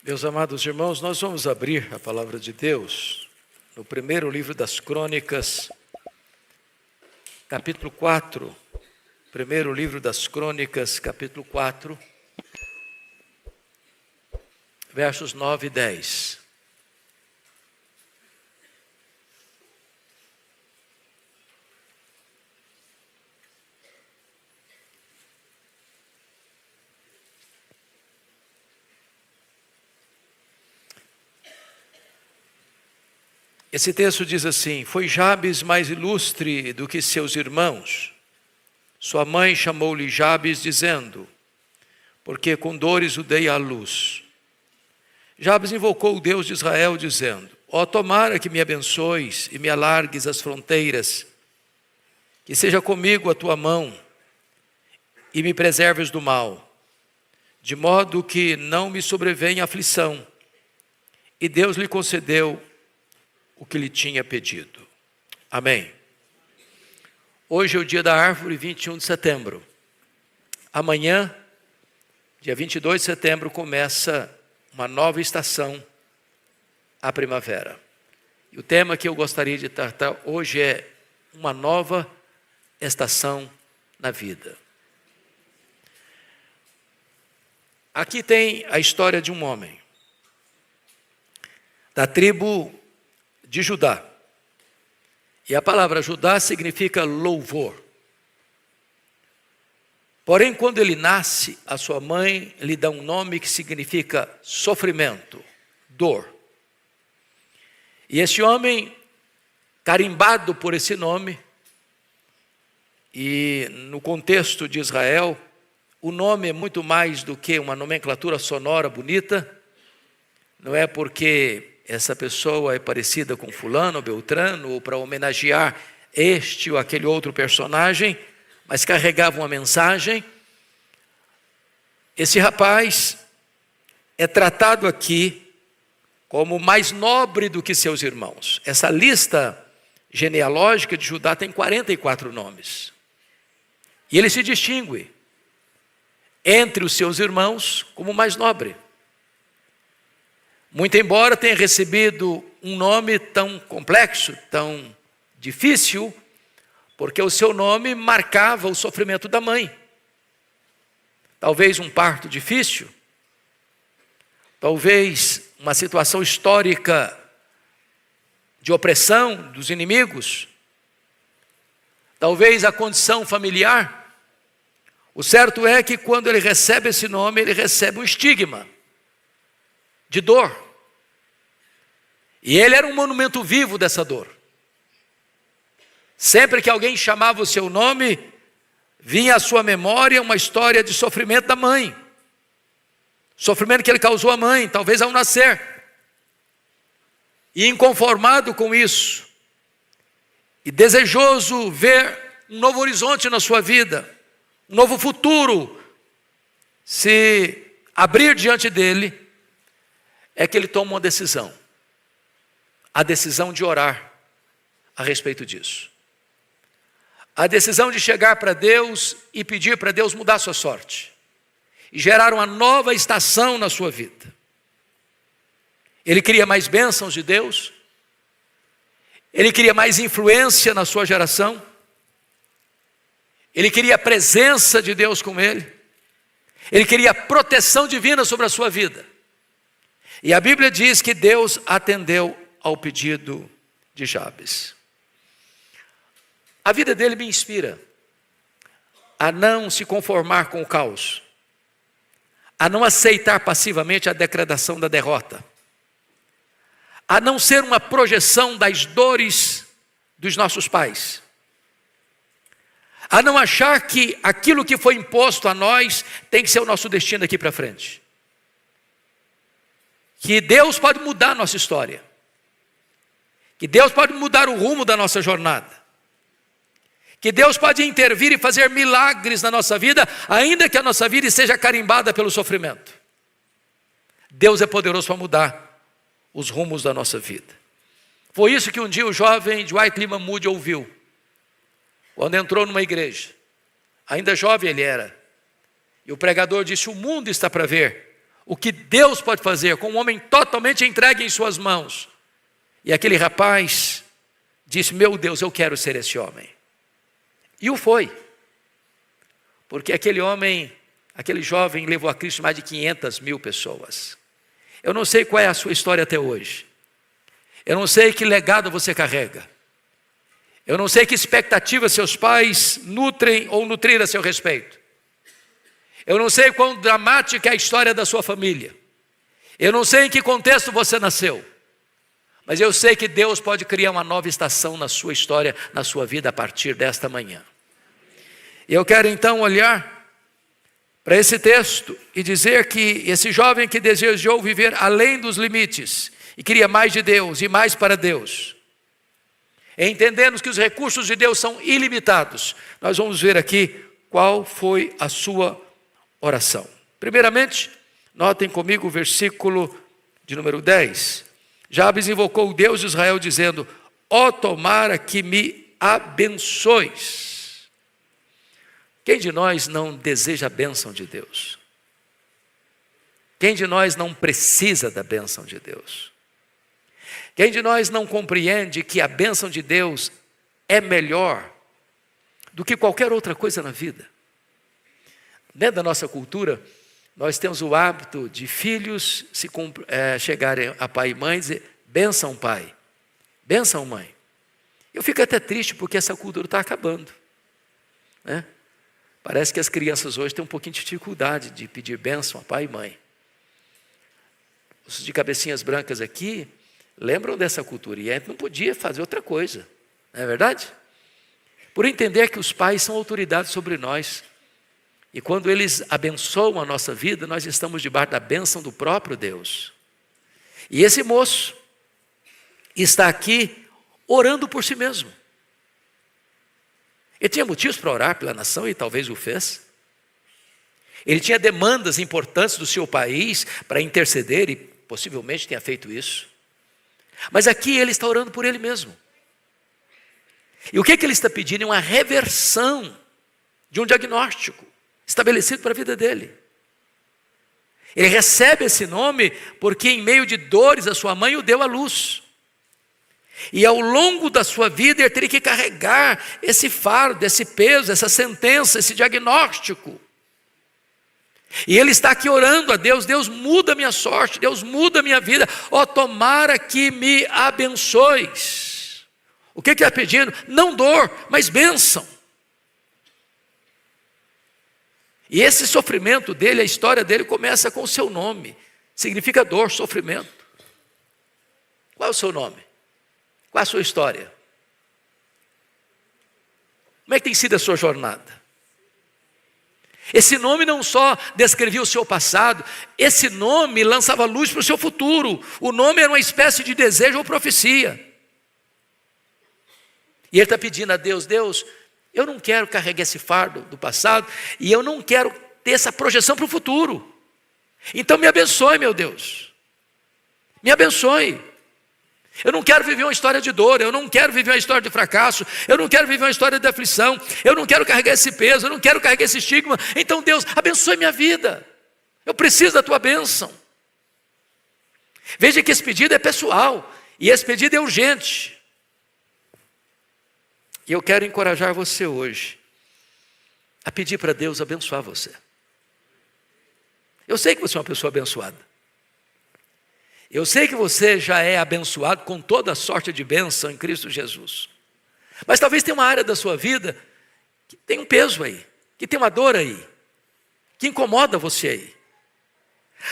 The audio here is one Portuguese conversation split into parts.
Meus amados irmãos, nós vamos abrir a palavra de Deus no primeiro livro das Crônicas, capítulo 4. Primeiro livro das Crônicas, capítulo 4, versos 9 e 10. Esse texto diz assim: foi Jabes mais ilustre do que seus irmãos. Sua mãe chamou-lhe Jabes, dizendo, porque com dores o dei à luz. Jabes invocou o Deus de Israel, dizendo, ó, tomara que me abençoes e me alargues as fronteiras, que seja comigo a tua mão e me preserves do mal, de modo que não me sobrevenha aflição. E Deus lhe concedeu o que lhe tinha pedido. Amém. Hoje é o dia da árvore, 21 de setembro. Amanhã, dia 22 de setembro, começa uma nova estação, a primavera. E o tema que eu gostaria de tratar hoje é uma nova estação na vida. Aqui tem a história de um homem da tribo de Judá. E a palavra Judá significa louvor. Porém, quando ele nasce, a sua mãe lhe dá um nome que significa sofrimento, dor. E esse homem, carimbado por esse nome, e no contexto de Israel, o nome é muito mais do que uma nomenclatura sonora bonita. Não é porque essa pessoa é parecida com fulano ou beltrano, ou para homenagear este ou aquele outro personagem, mas carregava uma mensagem. Esse rapaz é tratado aqui como mais nobre do que seus irmãos. Essa lista genealógica de Judá tem 44 nomes. E ele se distingue entre os seus irmãos como mais nobre. Muito embora tenha recebido um nome tão complexo, tão difícil, porque o seu nome marcava o sofrimento da mãe. Talvez um parto difícil, talvez uma situação histórica de opressão dos inimigos, talvez a condição familiar. O certo é que quando ele recebe esse nome, ele recebe um estigma de dor. E ele era um monumento vivo dessa dor. Sempre que alguém chamava o seu nome, vinha à sua memória uma história de sofrimento da mãe. Sofrimento que ele causou à mãe, talvez ao nascer. E inconformado com isso, e desejoso ver um novo horizonte na sua vida, um novo futuro se abrir diante dele, é que ele toma uma decisão. A decisão de orar a respeito disso. A decisão de chegar para Deus e pedir para Deus mudar a sua sorte. E gerar uma nova estação na sua vida. Ele queria mais bênçãos de Deus. Ele queria mais influência na sua geração. Ele queria a presença de Deus com ele. Ele queria a proteção divina sobre a sua vida. E a Bíblia diz que Deus atendeu ao pedido de Jabes. A vida dele me inspira a não se conformar com o caos, a não aceitar passivamente a degradação da derrota, a não ser uma projeção das dores dos nossos pais, a não achar que aquilo que foi imposto a nós tem que ser o nosso destino daqui para frente. Que Deus pode mudar a nossa história. Que Deus pode mudar o rumo da nossa jornada. Que Deus pode intervir e fazer milagres na nossa vida, ainda que a nossa vida seja carimbada pelo sofrimento. Deus é poderoso para mudar os rumos da nossa vida. Foi isso que um dia o jovem Dwight Lyman Moody ouviu, quando entrou numa igreja. Ainda jovem ele era. E o pregador disse: o mundo está para ver o que Deus pode fazer com um homem totalmente entregue em suas mãos. E aquele rapaz disse: meu Deus, eu quero ser esse homem. E o foi. Porque aquele homem, aquele jovem levou a Cristo mais de 500 mil pessoas. Eu não sei qual é a sua história até hoje. Eu não sei que legado você carrega. Eu não sei que expectativa seus pais nutrem ou nutriram a seu respeito. Eu não sei quão dramática é a história da sua família. Eu não sei em que contexto você nasceu. Mas eu sei que Deus pode criar uma nova estação na sua história, na sua vida, a partir desta manhã. E eu quero então olhar para esse texto e dizer que esse jovem que desejou viver além dos limites e queria mais de Deus e mais para Deus, entendendo que os recursos de Deus são ilimitados, nós vamos ver aqui qual foi a sua oração. Primeiramente, notem comigo o versículo de número 10. Jabes invocou o Deus de Israel dizendo: ó, tomara que me abençoes. Quem de nós não deseja a bênção de Deus? Quem de nós não precisa da bênção de Deus? Quem de nós não compreende que a bênção de Deus é melhor do que qualquer outra coisa na vida? Dentro da nossa cultura, nós temos o hábito de filhos chegarem a pai e mãe e dizer: bênção pai, bênção mãe. Eu fico até triste porque essa cultura está acabando, né? Parece que as crianças hoje têm um pouquinho de dificuldade de pedir bênção a pai e mãe. Os de cabecinhas brancas aqui lembram dessa cultura, e a gente não podia fazer outra coisa, não é verdade? Por entender que os pais são autoridades sobre nós, e quando eles abençoam a nossa vida, nós estamos debaixo da bênção do próprio Deus. E esse moço está aqui orando por si mesmo. Ele tinha motivos para orar pela nação e talvez o fez. Ele tinha demandas importantes do seu país para interceder e possivelmente tenha feito isso. Mas aqui ele está orando por ele mesmo. E o que ele está pedindo é uma reversão de um diagnóstico estabelecido para a vida dele. Ele recebe esse nome porque em meio de dores a sua mãe o deu à luz. E ao longo da sua vida ele teria que carregar esse fardo, esse peso, essa sentença, esse diagnóstico. E ele está aqui orando a Deus: Deus, muda a minha sorte, Deus, muda a minha vida, ó, tomara que me abençoes. O que ele está pedindo? Não dor, mas bênção. E esse sofrimento dele, a história dele começa com o seu nome, significa dor, sofrimento. Qual é o seu nome? Qual é a sua história? Como é que tem sido a sua jornada? Esse nome não só descrevia o seu passado, esse nome lançava luz para o seu futuro. O nome era uma espécie de desejo ou profecia. E ele está pedindo a Deus: Deus, eu não quero carregar esse fardo do passado e eu não quero ter essa projeção para o futuro. Então me abençoe, meu Deus. Me abençoe. Eu não quero viver uma história de dor, eu não quero viver uma história de fracasso, eu não quero viver uma história de aflição, eu não quero carregar esse peso, eu não quero carregar esse estigma. Então Deus, abençoe minha vida. Eu preciso da tua bênção. Veja que esse pedido é pessoal e esse pedido é urgente. E eu quero encorajar você hoje a pedir para Deus abençoar você. Eu sei que você é uma pessoa abençoada. Eu sei que você já é abençoado com toda a sorte de bênção em Cristo Jesus. Mas talvez tenha uma área da sua vida que tem um peso aí, que tem uma dor aí, que incomoda você aí.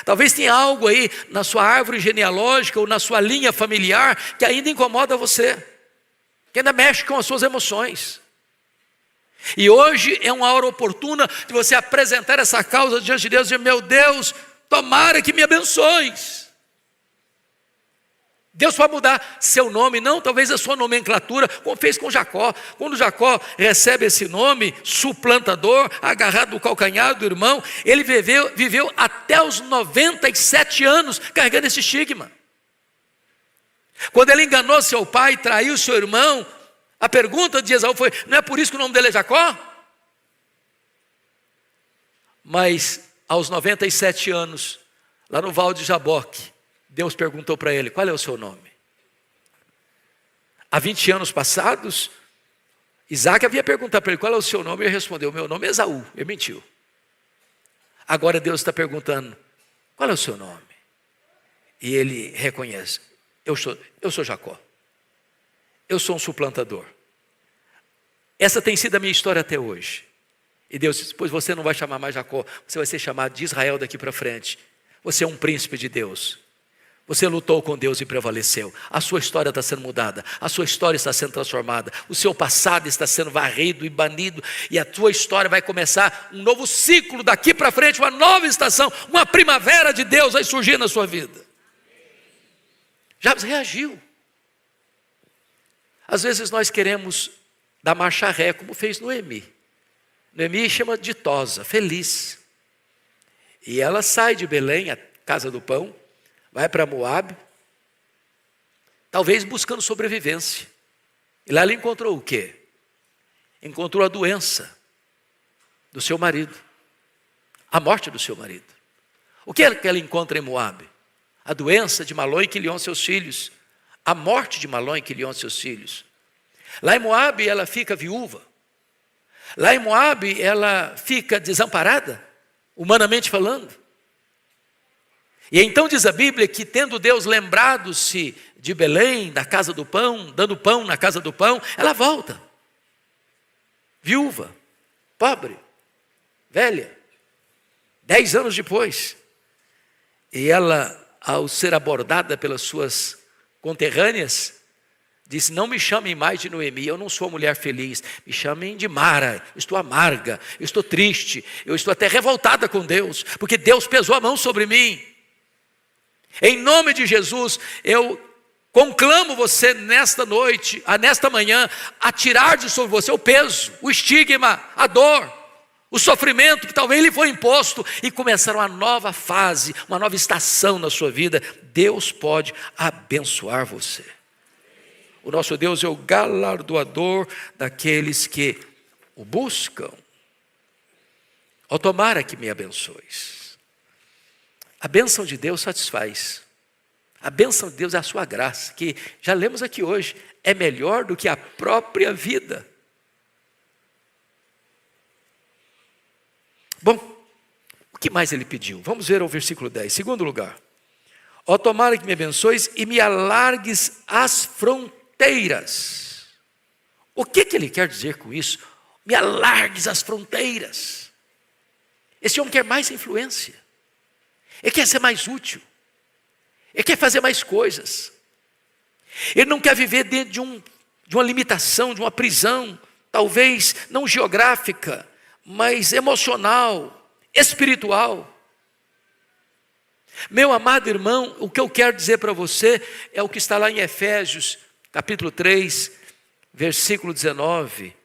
Talvez tenha algo aí na sua árvore genealógica ou na sua linha familiar que ainda incomoda você, que ainda mexe com as suas emoções. E hoje é uma hora oportuna de você apresentar essa causa diante de Deus e dizer: meu Deus, tomara que me abençoes. Deus vai mudar seu nome, não talvez a sua nomenclatura, como fez com Jacó. Quando Jacó recebe esse nome, suplantador, agarrado do calcanhar do irmão, ele viveu até os 97 anos carregando esse estigma. Quando ele enganou seu pai, traiu seu irmão, a pergunta de Esaú foi: não é por isso que o nome dele é Jacó? Mas aos 97 anos, lá no Val de Jaboque, Deus perguntou para ele: qual é o seu nome? Há 20 anos passados, Isaac havia perguntado para ele: qual é o seu nome? E ele respondeu: meu nome é Esaú. Ele mentiu. Agora Deus está perguntando: qual é o seu nome? E ele reconhece: eu sou Jacó. Eu sou um suplantador. Essa tem sido a minha história até hoje. E Deus disse: pois você não vai chamar mais Jacó, você vai ser chamado de Israel daqui para frente. Você é um príncipe de Deus. Você lutou com Deus e prevaleceu. A sua história está sendo mudada. A sua história está sendo transformada. O seu passado está sendo varrido e banido. E a tua história vai começar um novo ciclo daqui para frente, uma nova estação, uma primavera de Deus vai surgir na sua vida. Jabes reagiu. Às vezes nós queremos dar marcha ré, como fez Noemi. Noemi chama ditosa, feliz. E ela sai de Belém, a casa do pão, vai para Moabe, talvez buscando sobrevivência. E lá ela encontrou o quê? Encontrou a doença do seu marido, a morte do seu marido. O que é que ela encontra em Moabe? A doença de Malom e Quilion, seus filhos. A morte de Malom e Quilion, seus filhos. Lá em Moabe ela fica viúva. Lá em Moabe ela fica desamparada, humanamente falando. E então diz a Bíblia que, tendo Deus lembrado-se de Belém, da casa do pão, dando pão na casa do pão, ela volta. Viúva, pobre, velha, 10 anos depois. E ela, ao ser abordada pelas suas conterrâneas, disse: não me chamem mais de Noemi, eu não sou mulher feliz, me chamem de Mara, eu estou amarga, eu estou triste, eu estou até revoltada com Deus, porque Deus pesou a mão sobre mim. Em nome de Jesus, eu conclamo você nesta noite, nesta manhã, a tirar de sobre você o peso, o estigma, a dor, o sofrimento que talvez lhe foi imposto e começar uma nova fase, uma nova estação na sua vida. Deus pode abençoar você. O nosso Deus é o galardoador daqueles que o buscam. Ó, tomara que me abençoes. A bênção de Deus satisfaz. A bênção de Deus é a sua graça, que já lemos aqui hoje, é melhor do que a própria vida. Bom, o que mais ele pediu? Vamos ver o versículo 10. Segundo lugar: ó, tomara que me abençoes e me alargues as fronteiras. O que ele quer dizer com isso? Me alargues as fronteiras. Esse homem quer mais influência. Ele quer ser mais útil. Ele quer fazer mais coisas. Ele não quer viver dentro de uma limitação, de uma prisão, talvez não geográfica, mas emocional, espiritual. Meu amado irmão, o que eu quero dizer para você é o que está lá em Efésios, capítulo 3, versículo 19,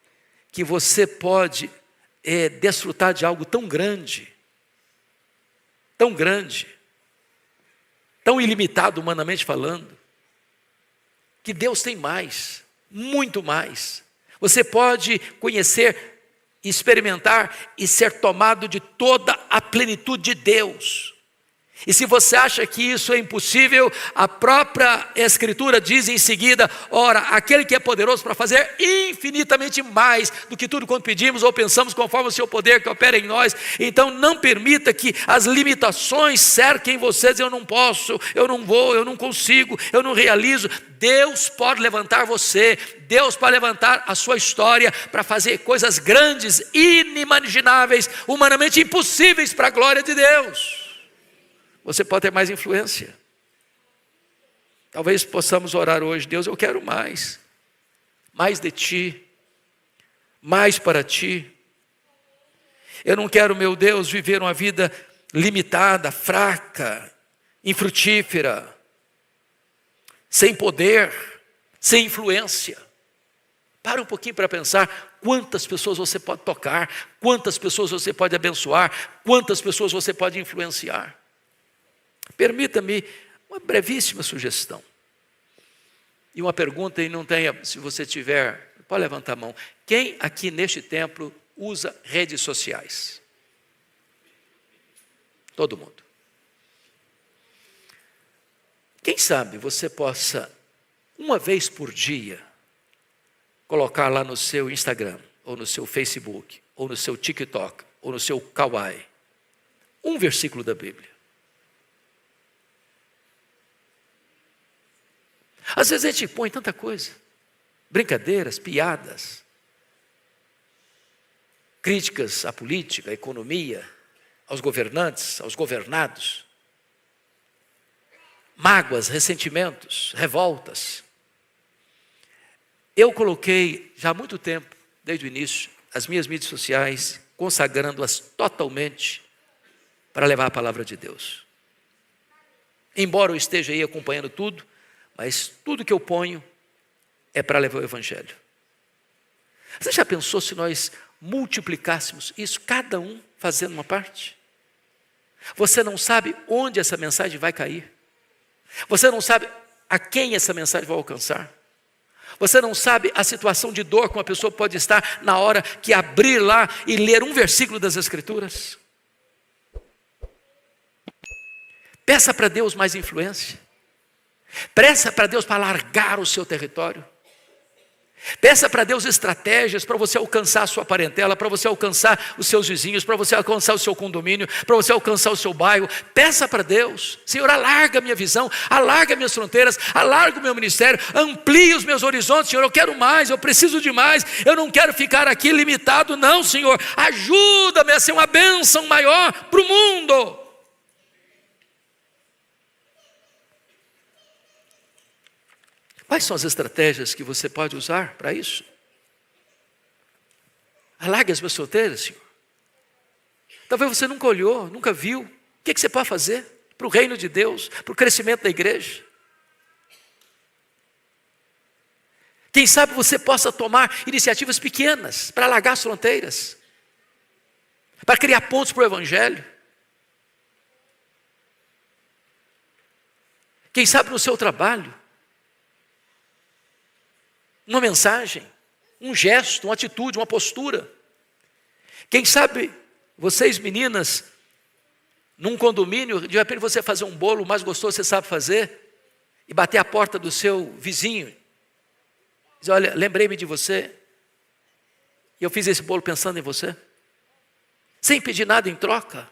que você pode desfrutar de algo tão grande, tão ilimitado humanamente falando, que Deus tem mais, muito mais. Você pode conhecer, experimentar e ser tomado de toda a plenitude de Deus. E se você acha que isso é impossível, a própria Escritura diz em seguida: ora, aquele que é poderoso para fazer infinitamente mais do que tudo quanto pedimos ou pensamos, conforme o seu poder que opera em nós. Então não permita que as limitações cerquem você, eu não posso, eu não vou, eu não consigo, eu não realizo. Deus pode levantar você, Deus pode levantar a sua história para fazer coisas grandes, inimagináveis, humanamente impossíveis para a glória de Deus. Você pode ter mais influência. Talvez possamos orar hoje: Deus, eu quero mais de ti, mais para ti. Eu não quero, meu Deus, viver uma vida limitada, fraca, infrutífera, sem poder, sem influência. Para um pouquinho para pensar quantas pessoas você pode tocar, quantas pessoas você pode abençoar, quantas pessoas você pode influenciar. Permita-me uma brevíssima sugestão. E uma pergunta, e não tenha, se você tiver, pode levantar a mão. Quem aqui neste templo usa redes sociais? Todo mundo. Quem sabe você possa, uma vez por dia, colocar lá no seu Instagram, ou no seu Facebook, ou no seu TikTok, ou no seu Kawaii, um versículo da Bíblia. Às vezes a gente põe tanta coisa, brincadeiras, piadas, críticas à política, à economia, aos governantes, aos governados, mágoas, ressentimentos, revoltas. Eu coloquei já há muito tempo, desde o início, as minhas mídias sociais, consagrando-as totalmente para levar a palavra de Deus. Embora eu esteja aí acompanhando tudo, mas tudo que eu ponho é para levar o Evangelho. Você já pensou se nós multiplicássemos isso, cada um fazendo uma parte? Você não sabe onde essa mensagem vai cair. Você não sabe a quem essa mensagem vai alcançar. Você não sabe a situação de dor que uma pessoa pode estar na hora que abrir lá e ler um versículo das Escrituras. Peça para Deus mais influência. Peça para Deus para alargar o seu território. Peça para Deus estratégias para você alcançar a sua parentela, para você alcançar os seus vizinhos, para você alcançar o seu condomínio, para você alcançar o seu bairro. Peça para Deus: Senhor, alarga a minha visão, alarga minhas fronteiras, alarga o meu ministério, amplie os meus horizontes. Senhor, eu quero mais, eu preciso de mais, eu não quero ficar aqui limitado, não, Senhor. Ajuda-me a ser uma bênção maior para o mundo. Quais são as estratégias que você pode usar para isso? Alargue as minhas fronteiras, Senhor. Talvez você nunca olhou, nunca viu. O que você pode fazer para o reino de Deus, para o crescimento da igreja? Quem sabe você possa tomar iniciativas pequenas para alargar as fronteiras, para criar pontos para o Evangelho. Quem sabe no seu trabalho, uma mensagem, um gesto, uma atitude, uma postura. Quem sabe vocês meninas, num condomínio, de repente você fazer um bolo mais gostoso que você sabe fazer e bater a porta do seu vizinho. Dizer: olha, lembrei-me de você e eu fiz esse bolo pensando em você. Sem pedir nada em troca.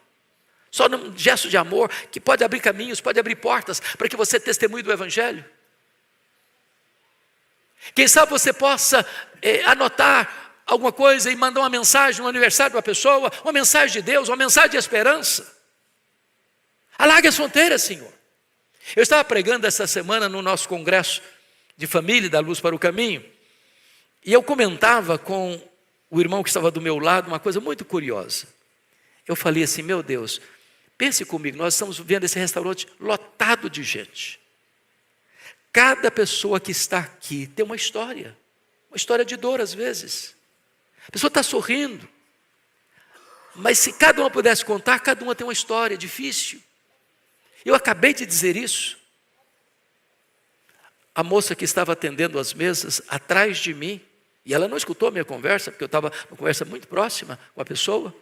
Só num gesto de amor que pode abrir caminhos, pode abrir portas para que você testemunhe do Evangelho. Quem sabe você possa anotar alguma coisa e mandar uma mensagem no aniversário de uma pessoa, uma mensagem de Deus, uma mensagem de esperança. Alargue as fronteiras, Senhor. Eu estava pregando essa semana no nosso congresso de família da Luz para o Caminho, e eu comentava com o irmão que estava do meu lado uma coisa muito curiosa. Eu falei assim: meu Deus, pense comigo, nós estamos vendo esse restaurante lotado de gente. Cada pessoa que está aqui tem uma história de dor às vezes. A pessoa está sorrindo, mas se cada uma pudesse contar, cada uma tem uma história difícil. Eu acabei de dizer isso. A moça que estava atendendo as mesas atrás de mim, e ela não escutou a minha conversa, porque eu estava numa conversa muito próxima com a pessoa,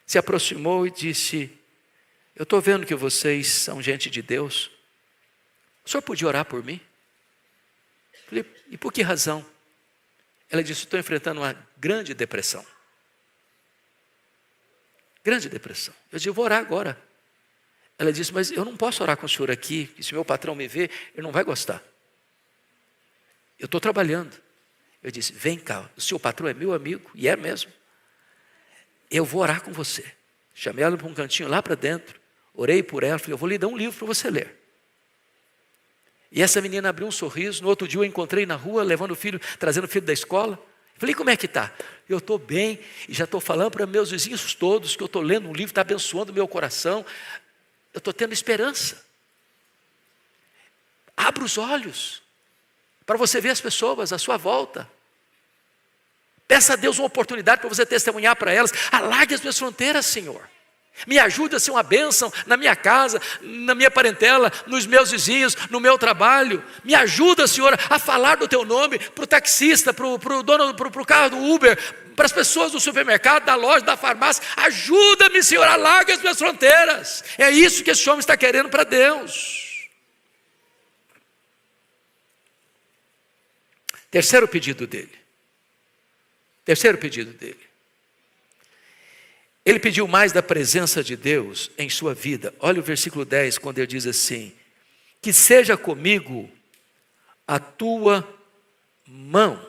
se aproximou e disse: eu estou vendo que vocês são gente de Deus. O senhor podia orar por mim? Falei: e por que razão? Ela disse: estou enfrentando uma grande depressão. Grande depressão. Eu disse: eu vou orar agora. Ela disse: mas eu não posso orar com o senhor aqui, que se meu patrão me ver, ele não vai gostar. Eu estou trabalhando. Eu disse: vem cá, o seu patrão é meu amigo, e é mesmo. Eu vou orar com você. Chamei ela para um cantinho lá para dentro, orei por ela, falei: eu vou lhe dar um livro para você ler. E essa menina abriu um sorriso. No outro dia eu encontrei na rua, levando o filho, trazendo o filho da escola. Falei: como é que está? Eu estou bem, e já estou falando para meus vizinhos todos que eu estou lendo um livro, está abençoando o meu coração. Eu estou tendo esperança. Abra os olhos, para você ver as pessoas à sua volta. Peça a Deus uma oportunidade para você testemunhar para elas. Alargue as minhas fronteiras, Senhor. Me ajude a ser uma bênção na minha casa, na minha parentela, nos meus vizinhos, no meu trabalho. Me ajuda, Senhor, a falar do teu nome para o taxista, para o dono, para o carro do Uber, para as pessoas do supermercado, da loja, da farmácia. Ajuda-me, Senhor, alarga as minhas fronteiras. É isso que esse homem está querendo para Deus. Terceiro pedido dele. Terceiro pedido dele. Ele pediu mais da presença de Deus em sua vida. Olha o versículo 10, quando ele diz assim: que seja comigo a tua mão.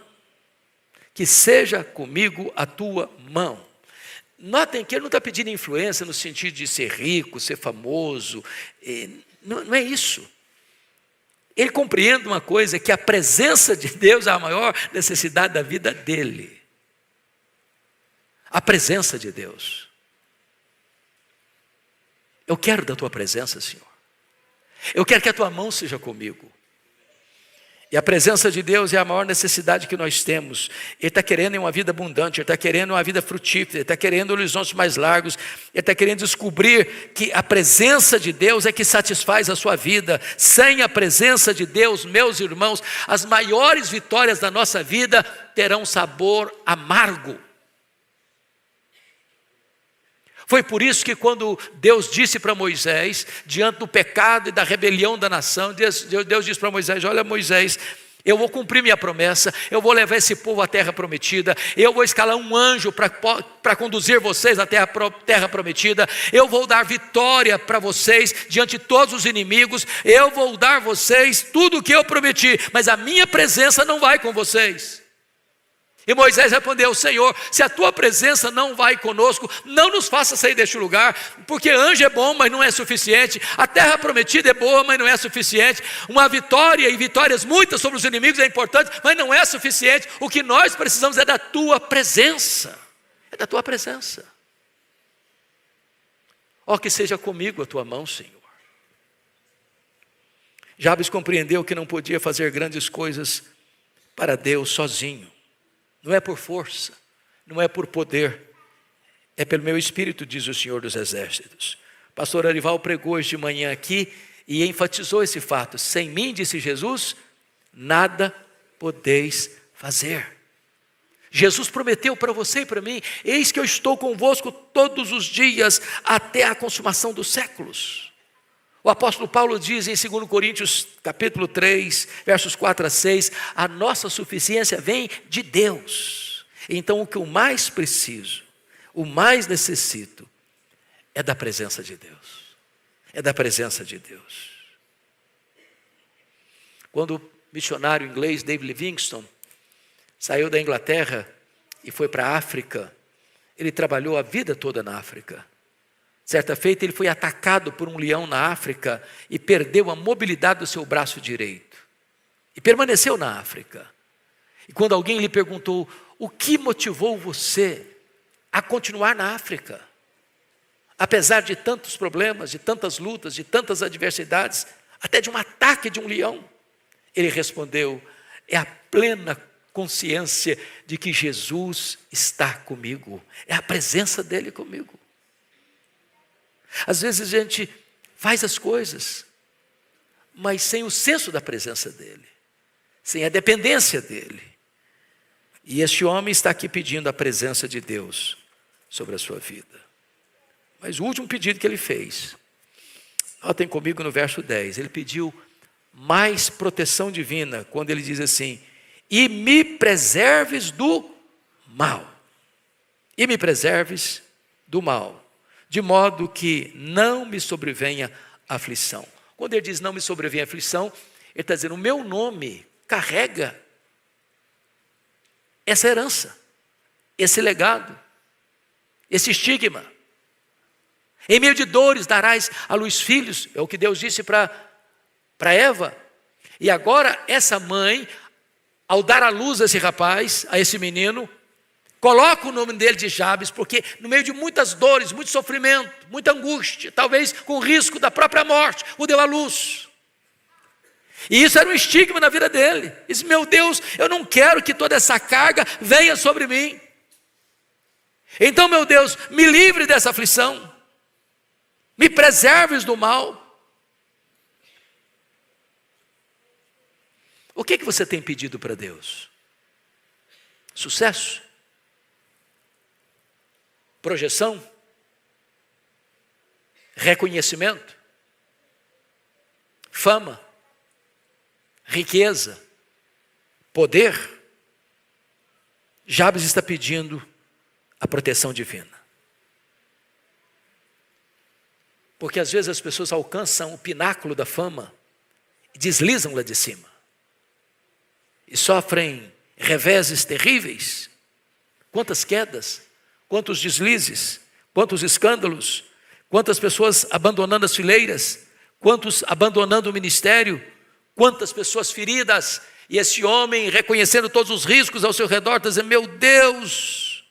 Que seja comigo a tua mão. Notem que ele não está pedindo influência no sentido de ser rico, ser famoso. Não é isso. Ele compreende uma coisa, que a presença de Deus é a maior necessidade da vida dele. A presença de Deus. Eu quero da tua presença, Senhor. Eu quero que a tua mão seja comigo. E a presença de Deus é a maior necessidade que nós temos. Ele está querendo uma vida abundante, Ele está querendo uma vida frutífera, Ele está querendo horizontes mais largos, Ele está querendo descobrir que a presença de Deus é que satisfaz a sua vida. Sem a presença de Deus, meus irmãos, as maiores vitórias da nossa vida terão um sabor amargo. Foi por isso que quando Deus disse para Moisés, diante do pecado e da rebelião da nação, Deus disse para Moisés: olha, Moisés, eu vou cumprir minha promessa, eu vou levar esse povo à terra prometida, eu vou escalar um anjo para conduzir vocês à terra prometida, eu vou dar vitória para vocês diante de todos os inimigos, eu vou dar a vocês tudo o que eu prometi, mas a minha presença não vai com vocês. E Moisés respondeu: Senhor, se a tua presença não vai conosco, não nos faça sair deste lugar, porque anjo é bom, mas não é suficiente, a terra prometida é boa, mas não é suficiente, uma vitória e vitórias muitas sobre os inimigos é importante, mas não é suficiente, o que nós precisamos é da tua presença, é da tua presença. Ó, que seja comigo a tua mão, Senhor. Jabes compreendeu que não podia fazer grandes coisas para Deus sozinho. Não é por força, não é por poder, é pelo meu espírito, diz o Senhor dos Exércitos. Pastor Arival pregou hoje de manhã aqui e enfatizou esse fato: sem mim, disse Jesus, nada podeis fazer. Jesus prometeu para você e para mim: eis que eu estou convosco todos os dias até a consumação dos séculos. O apóstolo Paulo diz em 2 Coríntios capítulo 3, versos 4 a 6, a nossa suficiência vem de Deus. Então o que eu mais preciso, o mais necessito, é da presença de Deus. É da presença de Deus. Quando o missionário inglês David Livingstone saiu da Inglaterra e foi para a África, ele trabalhou a vida toda na África. Certa feita ele foi atacado por um leão na África e perdeu a mobilidade do seu braço direito. E permaneceu na África. E quando alguém lhe perguntou: o que motivou você a continuar na África? Apesar de tantos problemas, de tantas lutas, de tantas adversidades, até de um ataque de um leão. Ele respondeu: é a plena consciência de que Jesus está comigo. É a presença dele comigo. Às vezes a gente faz as coisas, mas sem o senso da presença dele, sem a dependência dele. E este homem está aqui pedindo a presença de Deus sobre a sua vida. Mas o último pedido que ele fez, notem comigo no verso 10, ele pediu mais proteção divina, quando ele diz assim: e me preserves do mal. E me preserves do mal. De modo que não me sobrevenha aflição. Quando ele diz não me sobrevenha aflição, ele está dizendo: o meu nome carrega essa herança, esse legado, esse estigma. Em meio de dores darás à luz filhos, é o que Deus disse para Eva. E agora essa mãe, ao dar à luz a esse rapaz, a esse menino, coloca o nome dele de Jabes, porque no meio de muitas dores, muito sofrimento, muita angústia, talvez com risco da própria morte, o deu à luz. E isso era um estigma na vida dele. Ele disse: meu Deus, eu não quero que toda essa carga venha sobre mim. Então, meu Deus, me livre dessa aflição, me preserves do mal. O que você tem pedido para Deus? Sucesso? Projeção? Reconhecimento? Fama? Riqueza? Poder? Jabes está pedindo a proteção divina. Porque às vezes as pessoas alcançam o pináculo da fama e deslizam lá de cima. E sofrem reveses terríveis. Quantas quedas, quantos deslizes, quantos escândalos, quantas pessoas abandonando as fileiras, quantos abandonando o ministério, quantas pessoas feridas. E esse homem, reconhecendo todos os riscos ao seu redor, está dizendo: meu Deus,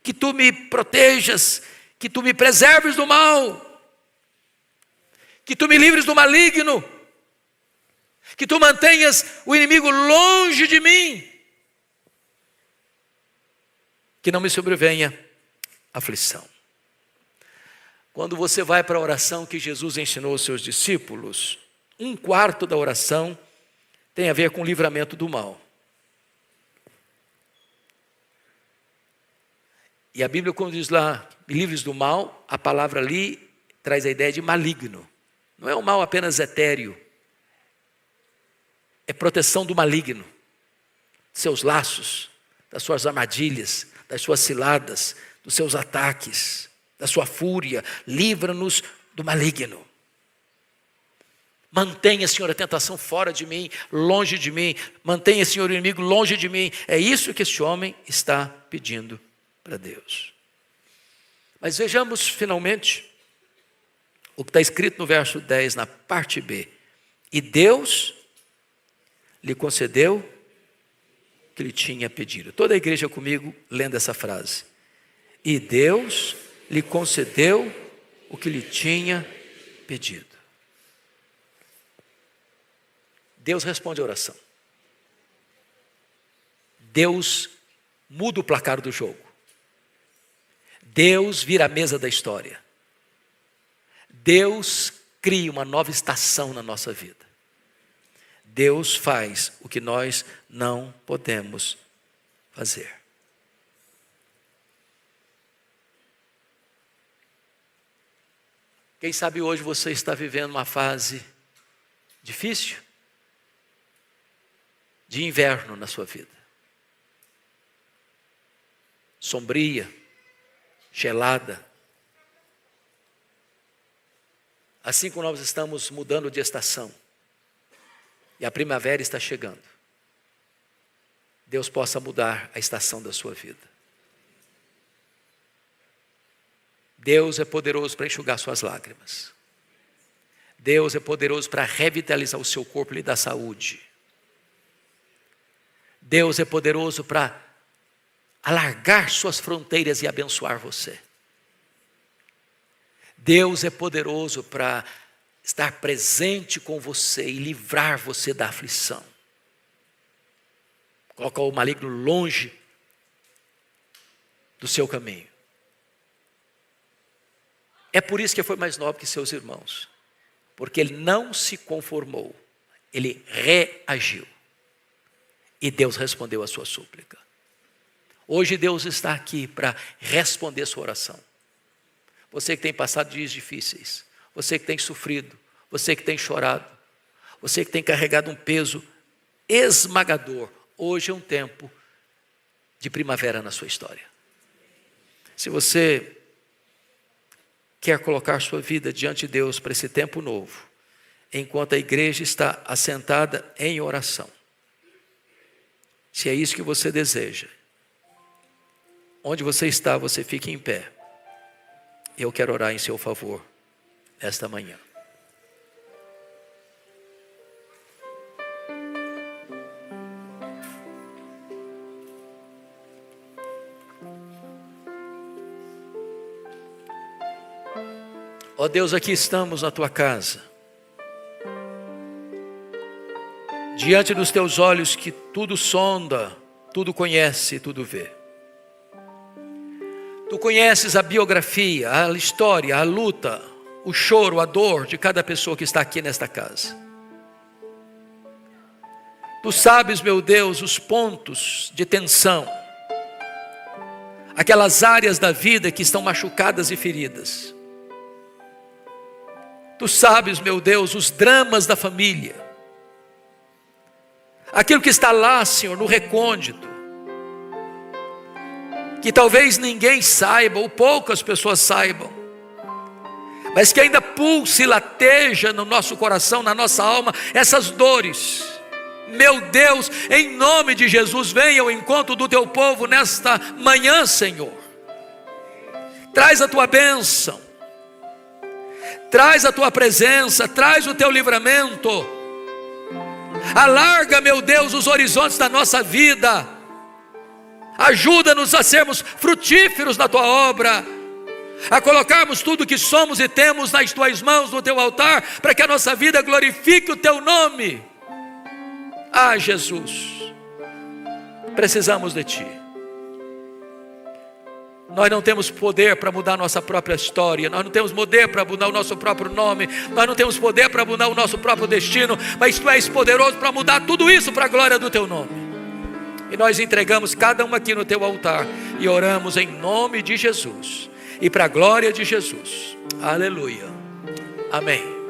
que tu me protejas, que tu me preserves do mal, que tu me livres do maligno, que tu mantenhas o inimigo longe de mim, que não me sobrevenha aflição. Quando você vai para a oração que Jesus ensinou aos seus discípulos, 1/4 da oração tem a ver com o livramento do mal. E a Bíblia, quando diz lá, me livres do mal, a palavra ali traz a ideia de maligno. Não é um mal apenas etéreo. É proteção do maligno. Seus laços, das suas armadilhas, das suas ciladas, dos seus ataques, da sua fúria. Livra-nos do maligno. Mantenha, Senhor, a tentação fora de mim, longe de mim. Mantenha, Senhor, o inimigo longe de mim. É isso que este homem está pedindo para Deus. Mas vejamos finalmente o que está escrito no verso 10, na parte B. E Deus lhe concedeu o que lhe tinha pedido. Toda a igreja comigo lendo essa frase. E Deus lhe concedeu o que lhe tinha pedido. Deus responde a oração. Deus muda o placar do jogo. Deus vira a mesa da história. Deus cria uma nova estação na nossa vida. Deus faz o que nós não podemos fazer. Quem sabe hoje você está vivendo uma fase difícil, de inverno na sua vida. Sombria, gelada. Assim como nós estamos mudando de estação, e a primavera está chegando, Deus possa mudar a estação da sua vida. Deus é poderoso para enxugar suas lágrimas. Deus é poderoso para revitalizar o seu corpo e lhe dar saúde. Deus é poderoso para alargar suas fronteiras e abençoar você. Deus é poderoso para estar presente com você e livrar você da aflição. Colocar o maligno longe do seu caminho. É por isso que foi mais nobre que seus irmãos. Porque ele não se conformou. Ele reagiu. E Deus respondeu a sua súplica. Hoje Deus está aqui para responder a sua oração. Você que tem passado dias difíceis, você que tem sofrido, você que tem chorado, você que tem carregado um peso esmagador, hoje é um tempo de primavera na sua história. Se você quer colocar sua vida diante de Deus para esse tempo novo, enquanto a igreja está assentada em oração, se é isso que você deseja, onde você está, você fique em pé. Eu quero orar em seu favor esta manhã. Ó Deus, aqui estamos na tua casa, diante dos teus olhos que tudo sonda, tudo conhece, tudo vê. Tu conheces a biografia, a história, a luta, o choro, a dor de cada pessoa que está aqui nesta casa. Tu sabes, meu Deus, os pontos de tensão, aquelas áreas da vida que estão machucadas e feridas. Tu sabes, meu Deus, os dramas da família, aquilo que está lá, Senhor, no recôndito, que talvez ninguém saiba, ou poucas pessoas saibam, mas que ainda pulse e lateja no nosso coração, na nossa alma, essas dores. Meu Deus, em nome de Jesus, venha ao encontro do teu povo nesta manhã, Senhor. Traz a tua bênção, traz a tua presença, traz o teu livramento. Alarga, meu Deus, os horizontes da nossa vida. Ajuda-nos a sermos frutíferos na tua obra, a colocarmos tudo que somos e temos nas tuas mãos, no teu altar, para que a nossa vida glorifique o teu nome. Ah, Jesus, precisamos de ti. Nós não temos poder para mudar nossa própria história, nós não temos poder para mudar o nosso próprio nome, nós não temos poder para mudar o nosso próprio destino, mas tu és poderoso para mudar tudo isso para a glória do teu nome. E nós entregamos cada um aqui no teu altar e oramos em nome de Jesus e para a glória de Jesus. Aleluia. Amém.